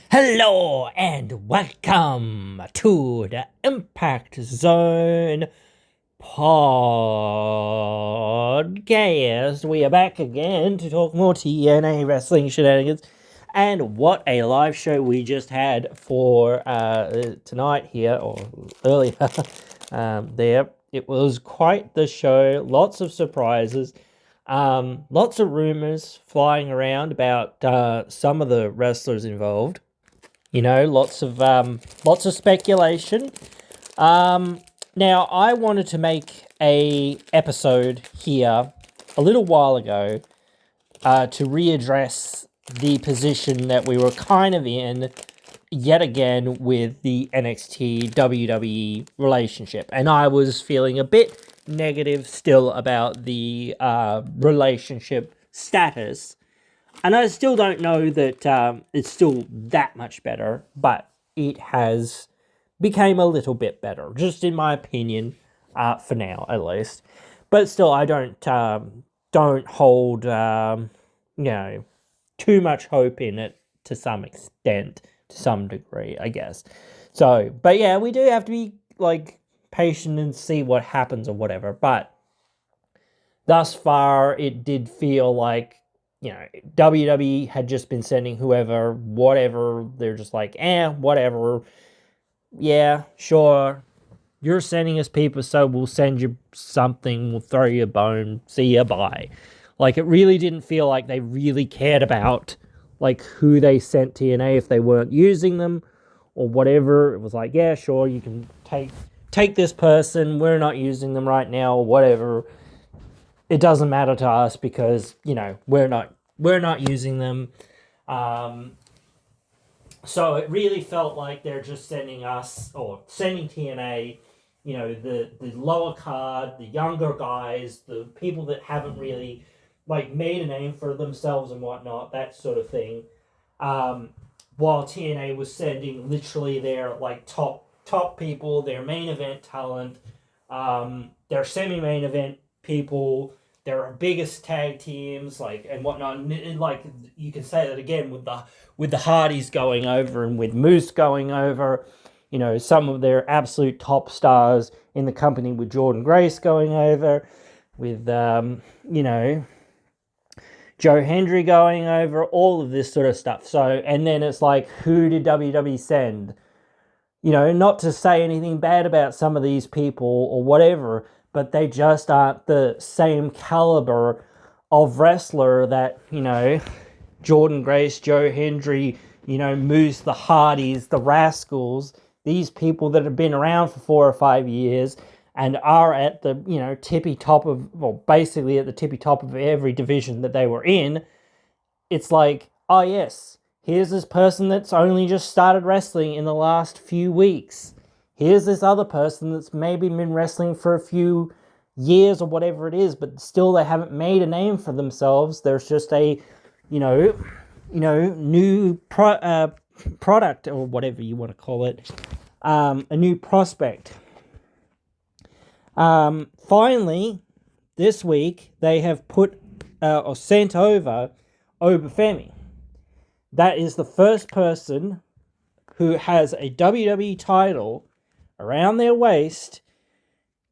Hello and welcome to the Impact Zone podcast. We are back again to talk more TNA wrestling shenanigans. And what a live show we just had for tonight here, or earlier there. It was quite the show, lots of surprises. Lots of rumors flying around about some of the wrestlers involved. Lots of speculation. Now, I wanted to make a episode here a little while ago to readdress the position that we were kind of in yet again with the NXT WWE relationship, and I was feeling a bit negative still about the relationship status. And I still don't know that it's still that much better, but it has became a little bit better, just in my opinion, for now at least. But still, I don't hold too much hope in it to some extent, to some degree, I guess. So, but yeah, we do have to be patient and see what happens or whatever. But thus far, it did feel like WWE had just been sending whoever, whatever. They're just like, whatever. Yeah, sure. You're sending us people, so we'll send you something. We'll throw you a bone. See ya, bye. It really didn't feel like they really cared about, who they sent TNA if they weren't using them or whatever. It was like, yeah, sure, you can take this person. We're not using them right now or whatever. It doesn't matter to us because, we're not using them. So it really felt like they're just sending us, or sending TNA, the lower card, the younger guys, the people that haven't really, made a name for themselves and whatnot, that sort of thing. While TNA was sending literally their, top people, their main event talent, their semi-main event people, their biggest tag teams, and whatnot. And you can say that again with the Hardys going over and with Moose going over. Some of their absolute top stars in the company, with Jordan Grace going over, with Joe Hendry going over, all of this sort of stuff. So, and then it's like, who did WWE send? Not to say anything bad about some of these people or whatever, but they just aren't the same caliber of wrestler that, Jordan Grace, Joe Hendry, Moose, the Hardys, the Rascals, these people that have been around for 4 or 5 years and are at the, tippy top of, well, basically at the tippy top of every division that they were in. It's like, oh yes, here's this person that's only just started wrestling in the last few weeks. Here's this other person that's maybe been wrestling for a few years or whatever it is, but still they haven't made a name for themselves. There's just a, new product or whatever you want to call it, a new prospect. Finally, this week they have put or sent over Obafemi. That is the first person who has a WWE title around their waist,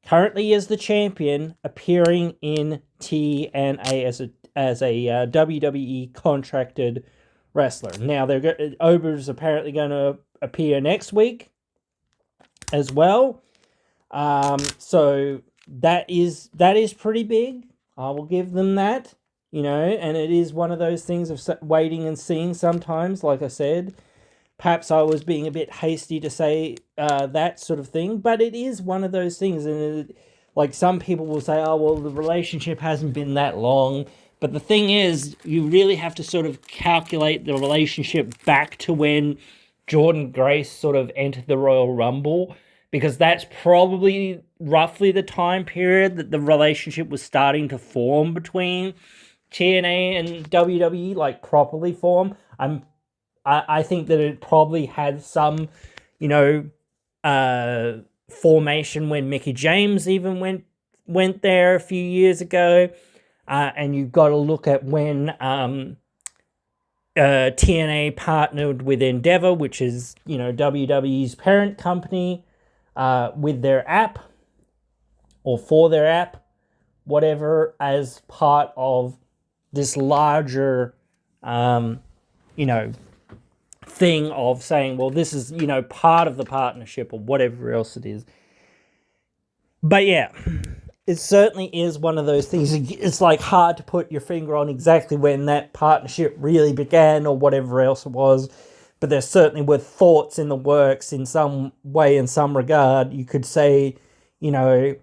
currently is the champion, appearing in TNA as a WWE contracted wrestler. Now, Ober's apparently going to appear next week as well. So that is pretty big. I will give them that. And it is one of those things of waiting and seeing sometimes, like I said. Perhaps I was being a bit hasty to say that sort of thing, but it is one of those things. And some people will say, oh, well, the relationship hasn't been that long. But the thing is, you really have to sort of calculate the relationship back to when Jordan Grace sort of entered the Royal Rumble, because that's probably roughly the time period that the relationship was starting to form between TNA and WWE, properly form. I think that it probably had some, formation when Mickie James even went there a few years ago. And you've got to look at when TNA partnered with Endeavor, which is, WWE's parent company, with their app or for their app, whatever, as part of this larger, thing of saying, well, this is, part of the partnership or whatever else it is. But yeah, it certainly is one of those things. It's like hard to put your finger on exactly when that partnership really began or whatever else it was. But there certainly were thoughts in the works in some way, in some regard. You could say, it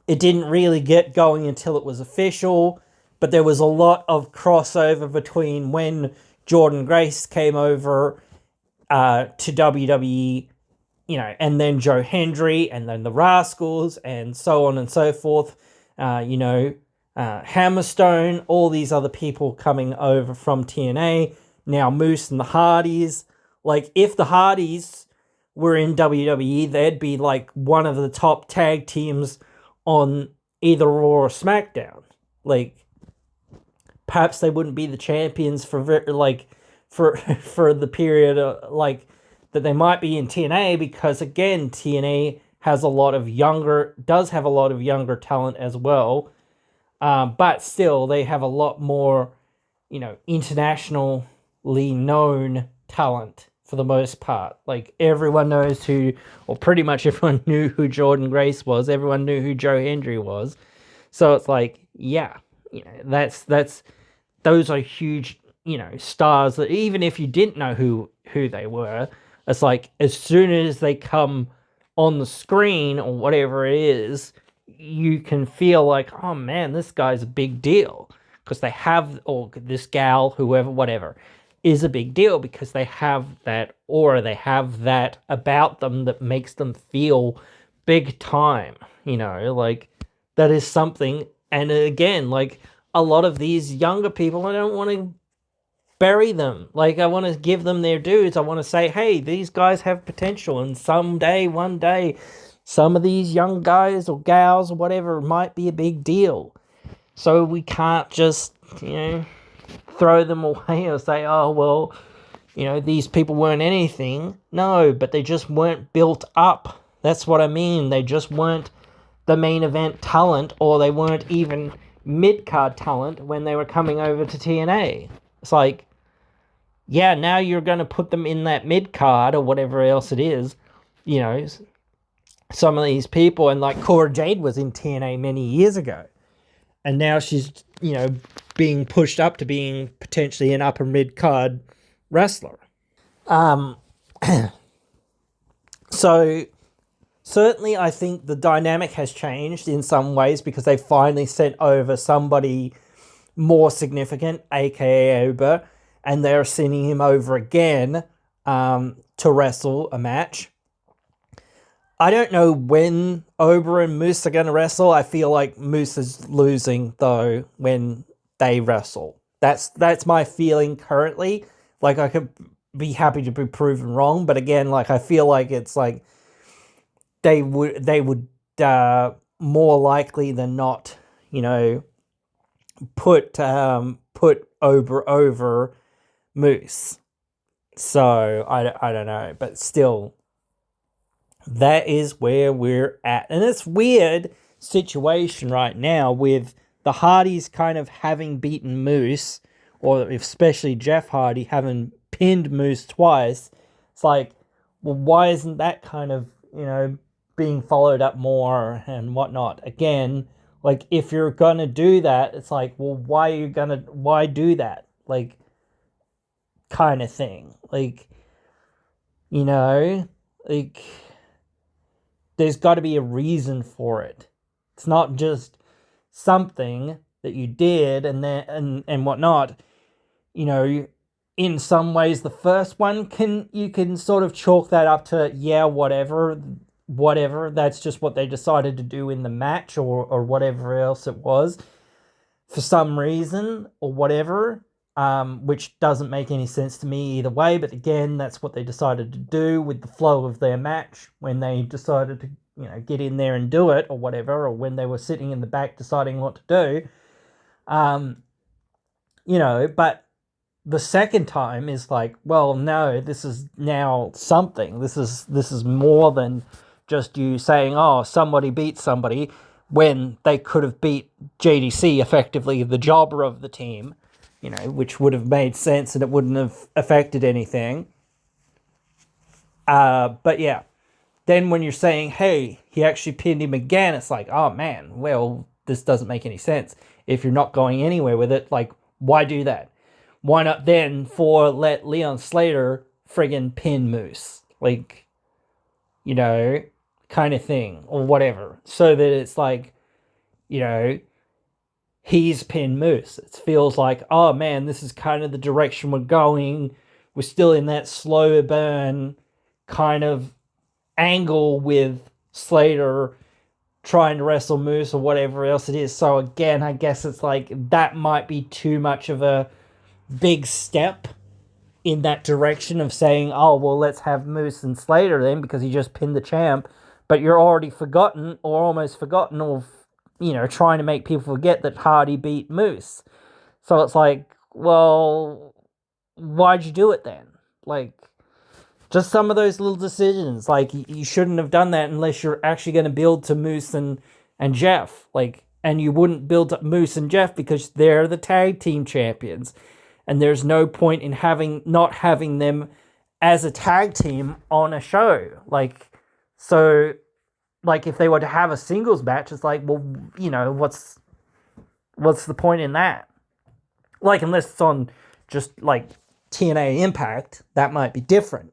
didn't really get going until it was official, but there was a lot of crossover between when Jordan Grace came over to WWE, and then Joe Hendry, and then the Rascals, and so on and so forth. Hammerstone, all these other people coming over from TNA. Now Moose and the Hardys. Like, if the Hardys were in WWE, they'd be like one of the top tag teams on either Raw or SmackDown. Like, perhaps they wouldn't be the champions for for the period that they might be in TNA, because again, TNA does have a lot of younger talent as well, but still they have a lot more, internationally known talent for the most part. Like, everyone knows or pretty much everyone knew who Jordan Grace was. Everyone knew who Joe Hendry was. So it's like, yeah, those are huge, stars that even if you didn't know who they were, it's like, as soon as they come on the screen or whatever it is, you can feel like, oh man, this guy's a big deal. Because they have, or this gal, whoever, whatever, is a big deal because they have that aura, they have that about them that makes them feel big time, like, that is something. And again, like, a lot of these younger people, I don't want to bury them. Like, I want to give them their dues. I want to say, hey, these guys have potential, and someday, one day, some of these young guys or gals or whatever might be a big deal. So we can't just, throw them away or say, oh, well, these people weren't anything. No, but they just weren't built up. That's what I mean. They just weren't the main event talent, or they weren't even mid-card talent when they were coming over to TNA. It's like, yeah, now you're going to put them in that mid-card or whatever else it is, some of these people, and like Cora Jade was in TNA many years ago. And now she's, being pushed up to being potentially an upper mid-card wrestler. So, certainly I think the dynamic has changed in some ways because they finally sent over somebody more significant, a.k.a. Ober, and they're sending him over again to wrestle a match. I don't know when Ober and Moose are going to wrestle. I feel like Moose is losing, though, when they wrestle. That's my feeling currently. Like, I could be happy to be proven wrong, but again, like, I feel like it's like they would more likely than not, put Ober over Moose. So I don't know, but still, that is where we're at. And it's weird situation right now with the Hardys kind of having beaten Moose, or especially Jeff Hardy having pinned Moose twice. It's like, well, why isn't that kind of, being followed up more and whatnot? Again, like, if you're gonna do that, it's like, well, why do that? Like, kind of thing. Like, like, there's got to be a reason for it. It's not just something that you did and whatnot. In some ways, the first one you can sort of chalk that up to, yeah, whatever. That's just what they decided to do in the match or whatever else it was for some reason or whatever. Which doesn't make any sense to me either way, but again, that's what they decided to do with the flow of their match when they decided to, get in there and do it or whatever, or when they were sitting in the back deciding what to do. But the second time is like, well, no, this is now something. This is more than just you saying, oh, somebody beat somebody, when they could have beat JDC, effectively the jobber of the team, which would have made sense and it wouldn't have affected anything. But yeah, then when you're saying, hey, he actually pinned him again, it's like, oh man, well, this doesn't make any sense. If you're not going anywhere with it, like, why do that? Why not then let Leon Slater friggin' pin Moose? Like, kind of thing, or whatever. So that it's like, he's pinned Moose. It feels like, oh man, this is kind of the direction we're going. We're still in that slow burn kind of angle with Slater trying to wrestle Moose or whatever else it is. So again, I guess it's like that might be too much of a big step in that direction of saying, oh, well, let's have Moose and Slater then because he just pinned the champ. But you're already forgotten or almost forgotten or, trying to make people forget that Hardy beat Moose. So it's like, well, why'd you do it then? Like, just some of those little decisions. Like, you shouldn't have done that unless you're actually going to build to Moose and Jeff. Like, and you wouldn't build up Moose and Jeff because they're the tag team champions. And there's no point in not having them as a tag team on a show. Like, so, like, if they were to have a singles match, it's like, well, what's the point in that? Like, unless it's on just, like, TNA Impact, that might be different.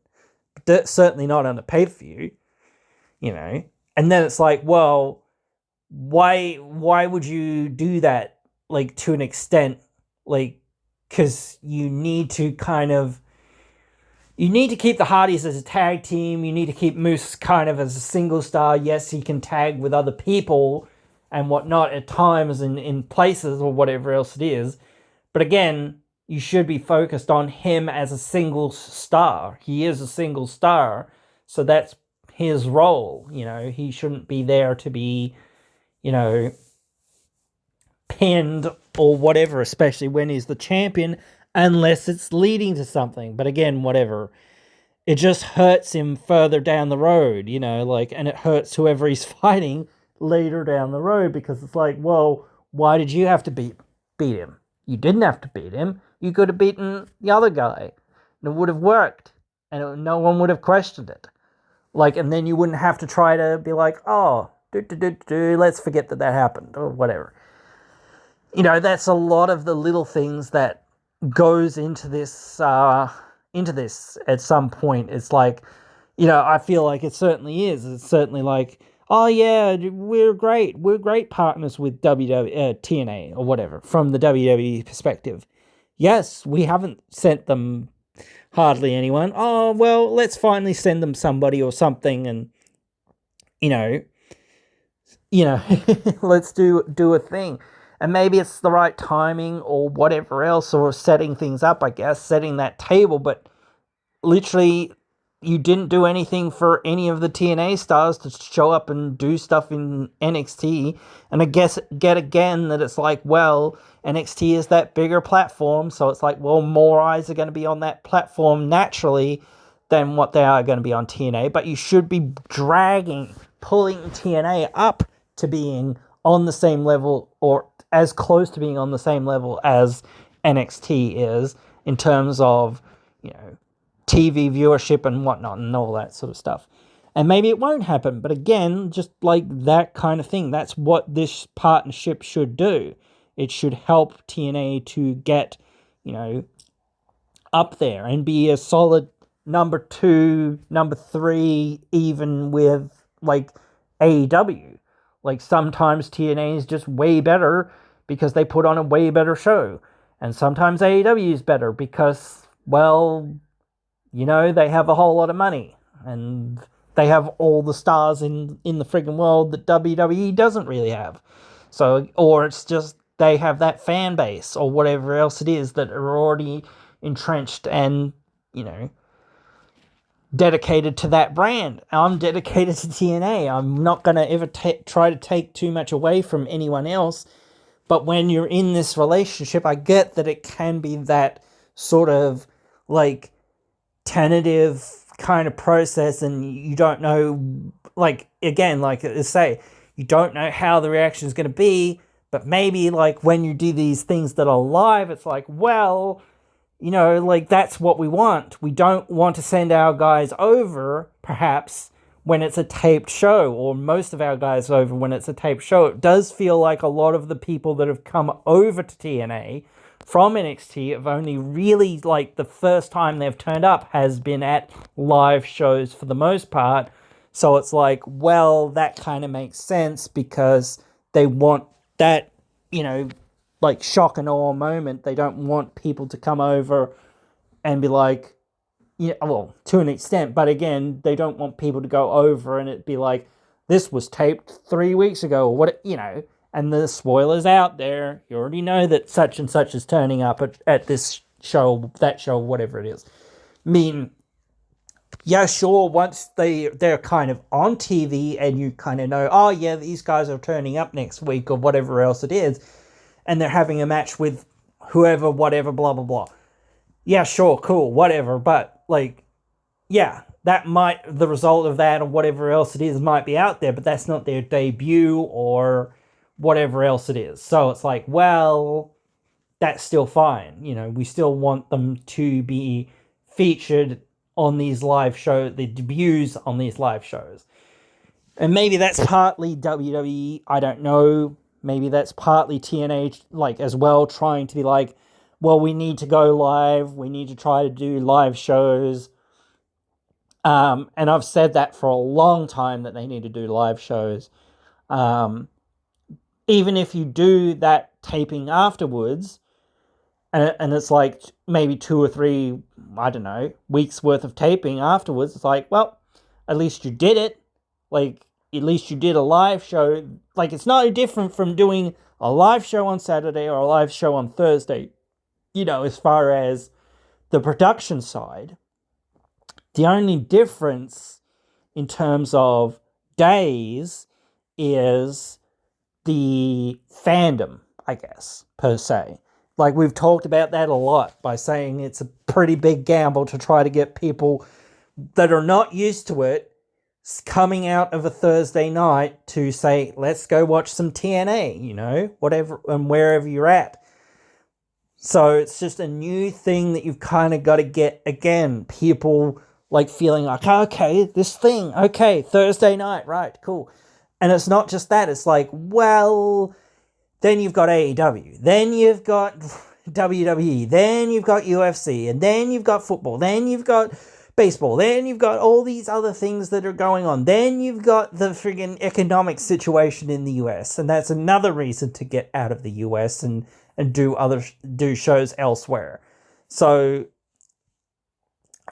But certainly not on a pay-per-view, And then it's like, well, why would you do that, like, to an extent, like, because you need to keep the Hardys as a tag team. You need to keep Moose kind of as a single star. Yes, he can tag with other people and whatnot at times and in places or whatever else it is. But again, you should be focused on him as a single star. He is a single star, so that's his role. He shouldn't be there to be, pinned or whatever, especially when he's the champion, unless it's leading to something. But again, whatever. It just hurts him further down the road, and it hurts whoever he's fighting later down the road because it's like, well, why did you have to beat him? You didn't have to beat him. You could have beaten the other guy and it would have worked and no one would have questioned it. Like, and then you wouldn't have to try to be like, oh, let's forget that happened or whatever. That's a lot of the little things that goes into this at some point. It's like, I feel like it certainly is. It's certainly like, oh yeah, we're great partners with TNA or whatever from the WWE perspective. Yes, we haven't sent them hardly anyone. Oh, well, let's finally send them somebody or something and, let's do a thing. And maybe it's the right timing or whatever else, or setting things up, I guess, setting that table. But literally, you didn't do anything for any of the TNA stars to show up and do stuff in NXT. And I guess get again that it's like, well, NXT is that bigger platform. So it's like, well, more eyes are going to be on that platform naturally than what they are going to be on TNA. But you should be pulling TNA up to being on the same level or as close to being on the same level as NXT is in terms of, TV viewership and whatnot and all that sort of stuff. And maybe it won't happen, but again, just like that kind of thing, that's what this partnership should do. It should help TNA to get, up there and be a solid number 2, number 3, even with, like, AEW. Like, sometimes TNA is just way better because they put on a way better show. And sometimes AEW is better because, well, they have a whole lot of money. And they have all the stars in the friggin' world that WWE doesn't really have. So, or it's just they have that fan base or whatever else it is that are already entrenched and, dedicated to that brand. I'm dedicated to TNA. I'm not going to ever try to take too much away from anyone else. But when you're in this relationship, I get that it can be that sort of like tentative kind of process, and you don't know, like, again, like I say, you don't know how the reaction is going to be. But maybe, like, when you do these things that are live, it's like, well, you know, like, that's what we want. We don't want to send our guys over, perhaps, when it's a taped show, or most of our guys over when it's a taped show. It does feel like a lot of the people that have come over to TNA from NXT have only really, like, the first time they've turned up has been at live shows for the most part. So it's like, well, that kind of makes sense, because they want that, you know, like, shock and awe moment. They don't want people to come over and be like, yeah, well, to an extent, but again, they don't want people to go over and it be like, this was taped 3 weeks ago, or what, you know, and the spoilers out there. You already know that such and such is turning up at this show, that show, whatever it is. I mean, yeah, sure, once they're kind of on TV and you kind of know, oh yeah, these guys are turning up next week or whatever else it is, and they're having a match with whoever, whatever, blah, blah, blah. Yeah, sure, cool, whatever, but, like, yeah, the result of that or whatever else it is might be out there, but that's not their debut or whatever else it is. So it's like, well, that's still fine. You know, we still want them to be featured on these live shows, the debuts on these live shows. And maybe that's partly WWE, I don't know. Maybe that's partly TNA, like, as well, trying to be like, well, we need to go live. We need to try to do live shows. And I've said that for a long time, that they need to do live shows. Even if you do that taping afterwards, and it's like maybe 2 or 3, I don't know, weeks worth of taping afterwards, it's like, well, at least you did it. Like, at least you did a live show. Like, it's not different from doing a live show on Saturday or a live show on Thursday. You know, as far as the production side, the only difference in terms of days is the fandom, I guess, per se. Like, we've talked about that a lot by saying it's a pretty big gamble to try to get people that are not used to it coming out of a Thursday night to say, let's go watch some TNA, you know, whatever and wherever you're at. So it's just a new thing that you've kind of got to get, again, people like feeling like, okay, this thing, okay, Thursday night, right, cool. And it's not just that, it's like, well, then you've got AEW, then you've got WWE, then you've got UFC, and then you've got football, then you've got baseball, then you've got all these other things that are going on, then you've got the friggin' economic situation in the US, and that's another reason to get out of the US and do shows elsewhere. So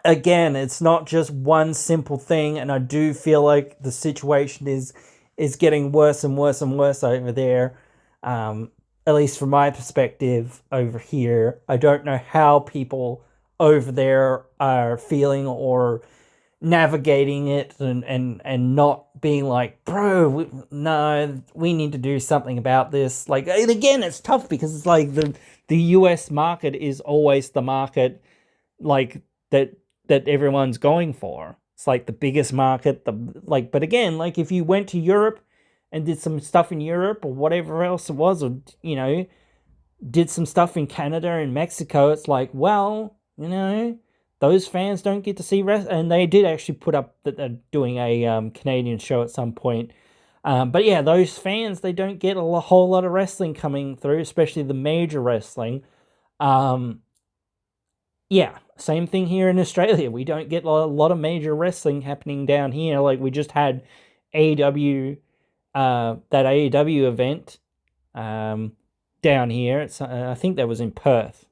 again, it's not just one simple thing, and I do feel like the situation is getting worse and worse and worse over there. At least from my perspective over here, I don't know how people over there are feeling or navigating it and not being like, bro, no, we need to do something about this. Like, and again, it's tough because it's like the US market is always the market, like, that everyone's going for. It's like the biggest market, but again, like, if you went to Europe and did some stuff in Europe or whatever else it was, or, you know, did some stuff in Canada and Mexico, it's like, well, you know, those fans don't get to see and they did actually put up that they're doing a Canadian show at some point. But yeah, those fans, they don't get a whole lot of wrestling coming through, especially the major wrestling. Yeah, same thing here in Australia. We don't get a lot of major wrestling happening down here. Like, we just had AEW, that AEW event down here. It's I think that was in Perth.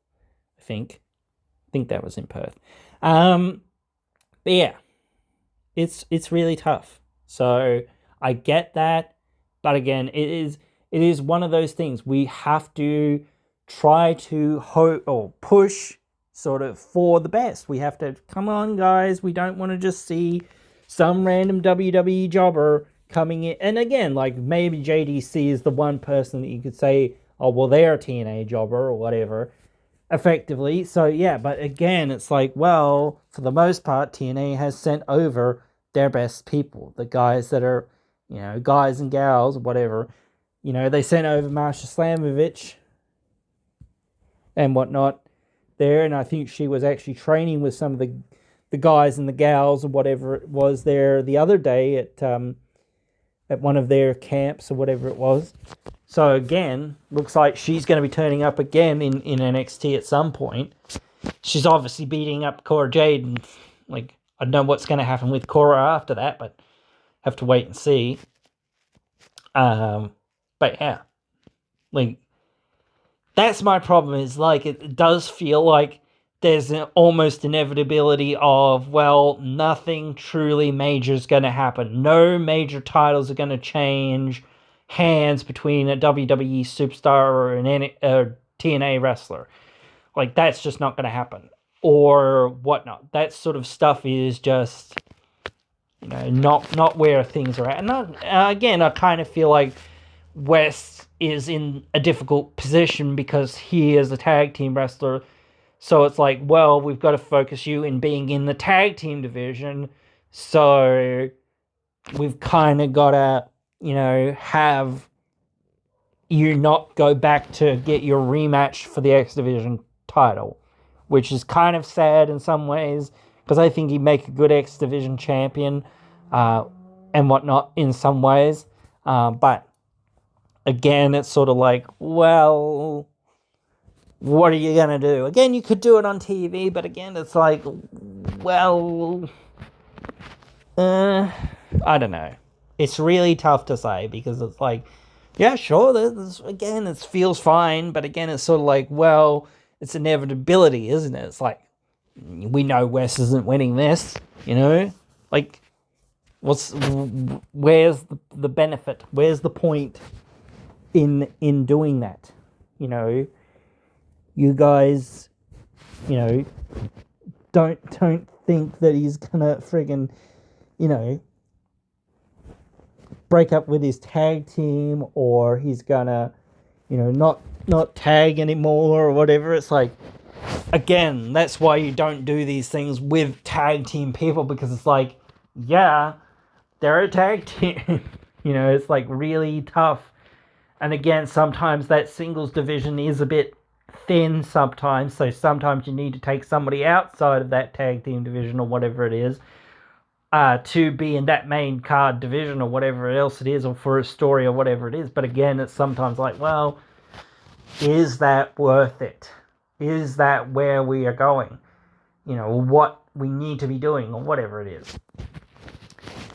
I think that was in Perth. But yeah, it's really tough. So I get that, but again, it is one of those things. We have to try to hope or push sort of for the best. We have to, come on, guys. We don't want to just see some random WWE jobber coming in. And again, like, maybe JDC is the one person that you could say, oh, well, they're a TNA jobber or whatever. effectively. So yeah, but again, it's like, well, for the most part, TNA has sent over their best people, the guys that are, guys and gals, whatever. They sent over Marsha Slamovich and whatnot there, and I think she was actually training with some of the guys and the gals or whatever it was there the other day at one of their camps or whatever it was. So again, looks like she's going to be turning up again in NXT at some point. She's obviously beating up Cora Jade, and I don't know what's going to happen with Cora after that, but have to wait and see. But yeah, that's my problem. Is it does feel like there's an almost inevitability of, well, nothing truly major is going to happen. No major titles are going to change hands between a WWE superstar or a TNA wrestler. That's just not going to happen. Or whatnot. That sort of stuff is just, not where things are at. And again, I kind of feel like West is in a difficult position because he is a tag team wrestler. So it's like, well, we've got to focus you in being in the tag team division. So we've kind of got to, have you not go back to get your rematch for the X Division title, which is kind of sad in some ways because I think he'd make a good X Division champion and whatnot in some ways. But again, it's sort of like, well, what are you going to do? Again, you could do it on TV, but again, it's like, well, I don't know. It's really tough to say because it's like, yeah, sure, again, it feels fine, but again, it's sort of like, well, it's inevitability, isn't it? It's like, we know Wes isn't winning this, where's the benefit? Where's the point in doing that? You guys, don't think that he's gonna friggin', break up with his tag team, or he's gonna, not tag anymore or whatever. It's like, again, that's why you don't do these things with tag team people, because it's like, yeah, they're a tag team. It's like really tough. And again, sometimes that singles division is a bit thin sometimes, so sometimes you need to take somebody outside of that tag team division or whatever it is to be in that main card division or whatever else it is, or for a story or whatever it is. But again, it's sometimes like, well, is that worth it? Is that where we are going? What we need to be doing or whatever it is.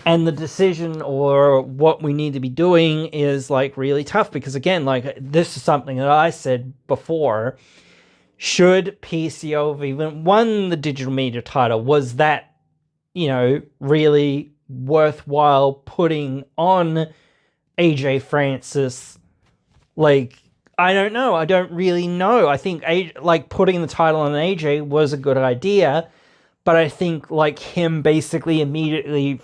And the decision or what we need to be doing is really tough because, again, this is something that I said before. Should PCO have even won the digital media title? Was that, really worthwhile putting on AJ Francis? I don't know. I don't really know. I think putting the title on AJ was a good idea, but I think him basically immediately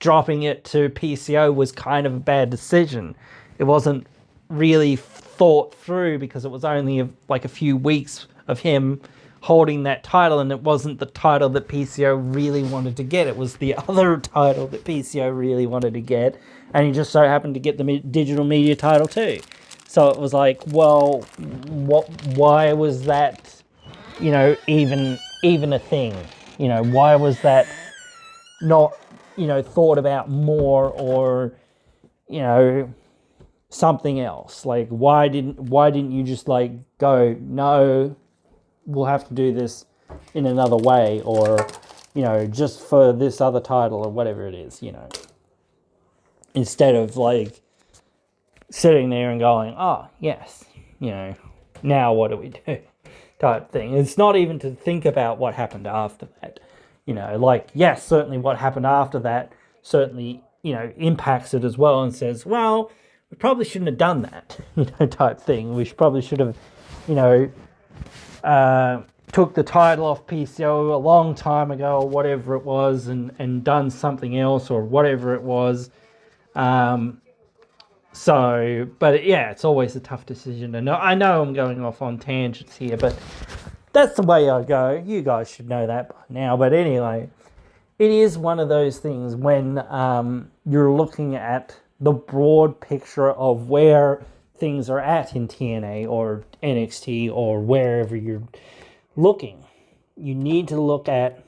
dropping it to PCO was kind of a bad decision. It wasn't really thought through because it was only a few weeks of him holding that title, and it wasn't the title that PCO really wanted to get. It was the other title that PCO really wanted to get, and he just so happened to get the digital media title too. So it was like, well, why was that, even a thing? Why was that not, thought about more, or, something else? Why didn't you just go, no, we'll have to do this in another way, or, just for this other title or whatever it is, instead of sitting there and going, oh, yes, now what do we do type thing. It's not even to think about what happened after that. Yes, certainly what happened after that certainly, impacts it as well and says, well, we probably shouldn't have done that, type thing. We probably should have, took the title off PCO a long time ago or whatever it was, and done something else or whatever it was. So, but yeah, it's always a tough decision to know. I know I'm going off on tangents here, but that's the way I go. You guys should know that by now. But anyway, it is one of those things when you're looking at the broad picture of where things are at in TNA or NXT or wherever you're looking. You need to look at,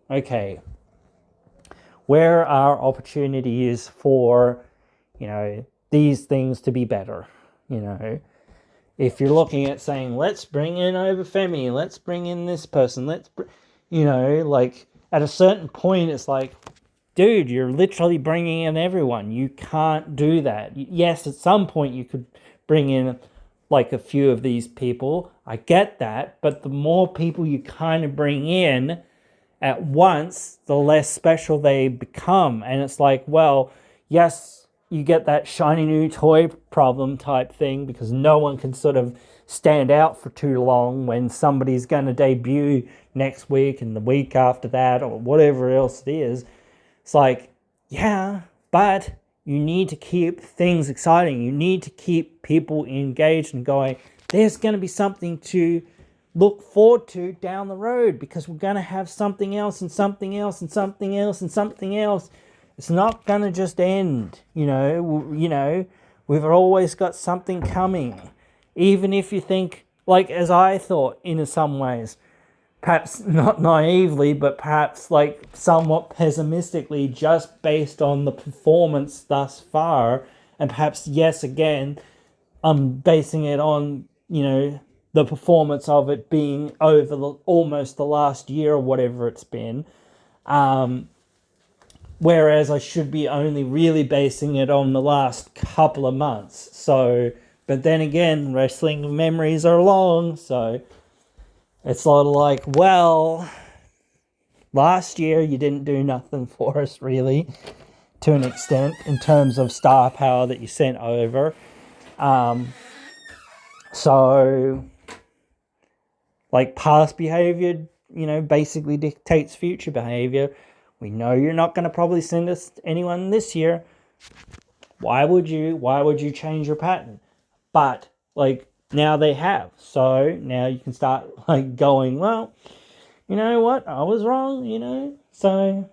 okay, where are opportunities for, these things to be better, If you're looking at saying, let's bring in over Femi, let's bring in this person, like at a certain point, it's like, dude, you're literally bringing in everyone. You can't do that. Yes, at some point you could bring in like a few of these people. I get that. But the more people you kind of bring in at once, the less special they become. And it's like, well, yes, you get that shiny new toy problem type thing because no one can sort of stand out for too long when somebody's going to debut next week and the week after that or whatever else it is. It's like, yeah, but you need to keep things exciting. You need to keep people engaged and going, there's going to be something to look forward to down the road because we're going to have something else and something else and something else and something else. It's not going to just end, we've always got something coming. Even if you think, like as I thought in some ways, perhaps not naively, but perhaps like somewhat pessimistically, just based on the performance thus far. And perhaps, yes, again, I'm basing it on, the performance of it being over almost the last year or whatever it's been. Whereas I should be only really basing it on the last couple of months. So, but then again, wrestling memories are long, so it's sort of like, well, last year you didn't do nothing for us, really, to an extent, in terms of star power that you sent over. So, like, past behavior, basically dictates future behavior. We know you're not going to probably send us anyone this year. Why would you change your pattern? But, like, now they have. So now you can start, like, going, well, you know what? I was wrong, So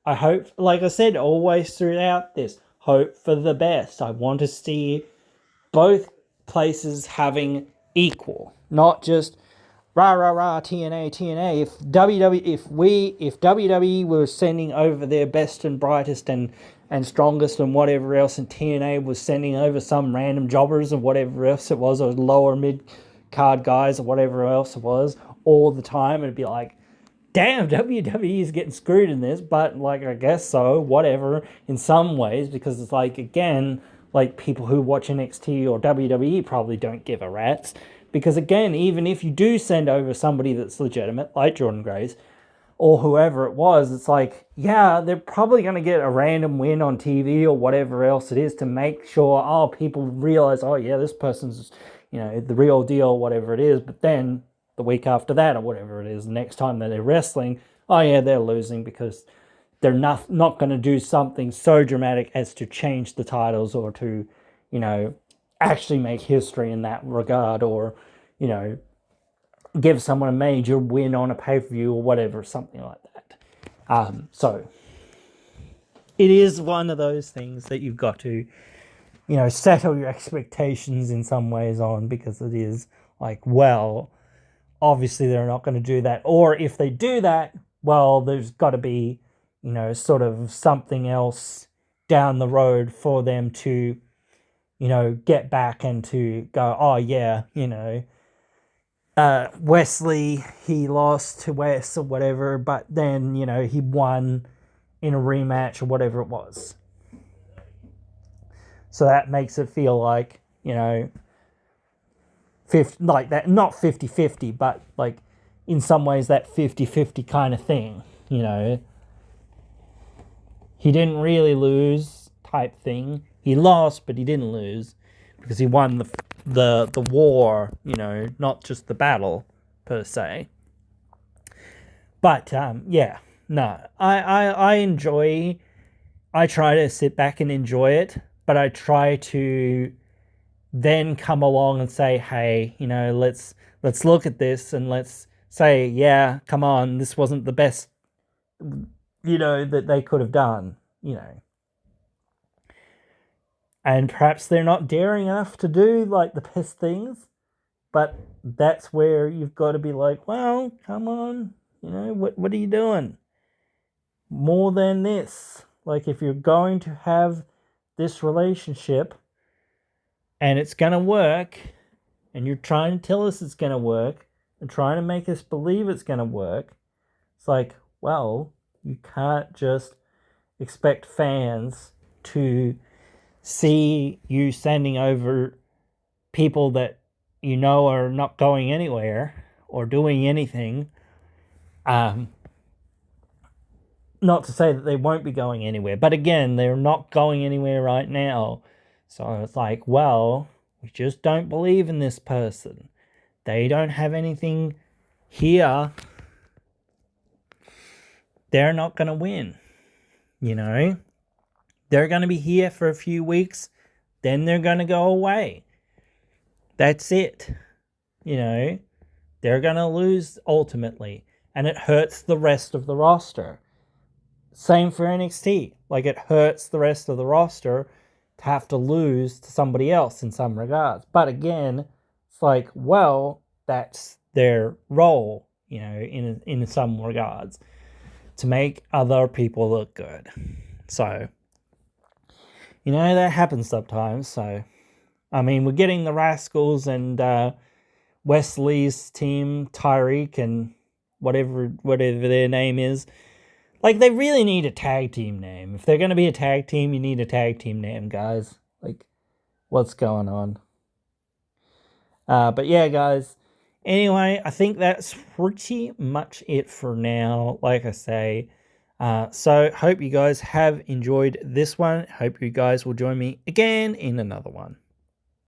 I hope, like I said, always throughout this, hope for the best. I want to see both places having equal, not just rah rah rah TNA TNA. If WWE were sending over their best and brightest and strongest and whatever else, and TNA was sending over some random jobbers and whatever else it was, or lower mid card guys or whatever else it was, all the time, it'd be like, damn, WWE is getting screwed in this. But like, I guess so, whatever, in some ways, because it's like, again, like people who watch NXT or WWE probably don't give a rat's. Because again, even if you do send over somebody that's legitimate, like Jordan Grace, or whoever it was, it's like, yeah, they're probably going to get a random win on TV or whatever else it is to make sure, people realize, oh yeah, this person's, the real deal, whatever it is. But then the week after that or whatever it is, the next time that they're wrestling, oh yeah, they're losing because they're not going to do something so dramatic as to change the titles or to, actually make history in that regard, or, give someone a major win on a pay-per-view or whatever, something like that. So it is one of those things that you've got to, settle your expectations in some ways on, because it is like, well, obviously they're not going to do that. Or if they do that, well, there's got to be, sort of something else down the road for them to, get back and to go, oh yeah, Wesley, he lost to Wes or whatever, but then, he won in a rematch or whatever it was. So that makes it feel like, 50, like that, not 50-50, but like in some ways that 50-50 kind of thing, He didn't really lose type thing. He lost, but he didn't lose because he won the war, not just the battle per se. But yeah, no, I try to sit back and enjoy it. but I try to then come along and say, hey, let's look at this and let's say, yeah, come on, this wasn't the best, that they could have done, And perhaps they're not daring enough to do, like, the best things, but that's where you've got to be like, well, come on, what are you doing? More than this. Like, if you're going to have this relationship and it's going to work, and you're trying to tell us it's going to work and trying to make us believe it's going to work, it's like, well, you can't just expect fans to see you standing over people that are not going anywhere or doing anything. Not to say that they won't be going anywhere, but again, they're not going anywhere right now. So it's like, well, we just don't believe in this person. They don't have anything here. They're not going to win. They're going to be here for a few weeks, then they're going to go away. That's it. They're going to lose ultimately, and it hurts the rest of the roster. Same for NXT. Like, it hurts the rest of the roster to have to lose to somebody else in some regards. But again, it's like, well, that's their role, in some regards, to make other people look good. So, that happens sometimes. So, I mean, we're getting the Rascals and Wesley's team, Tyreek and whatever their name is. Like, they really need a tag team name. If they're going to be a tag team, you need a tag team name, guys. Like, what's going on? But yeah, guys. Anyway, I think that's pretty much it for now, like I say. So, hope you guys have enjoyed this one. Hope you guys will join me again in another one.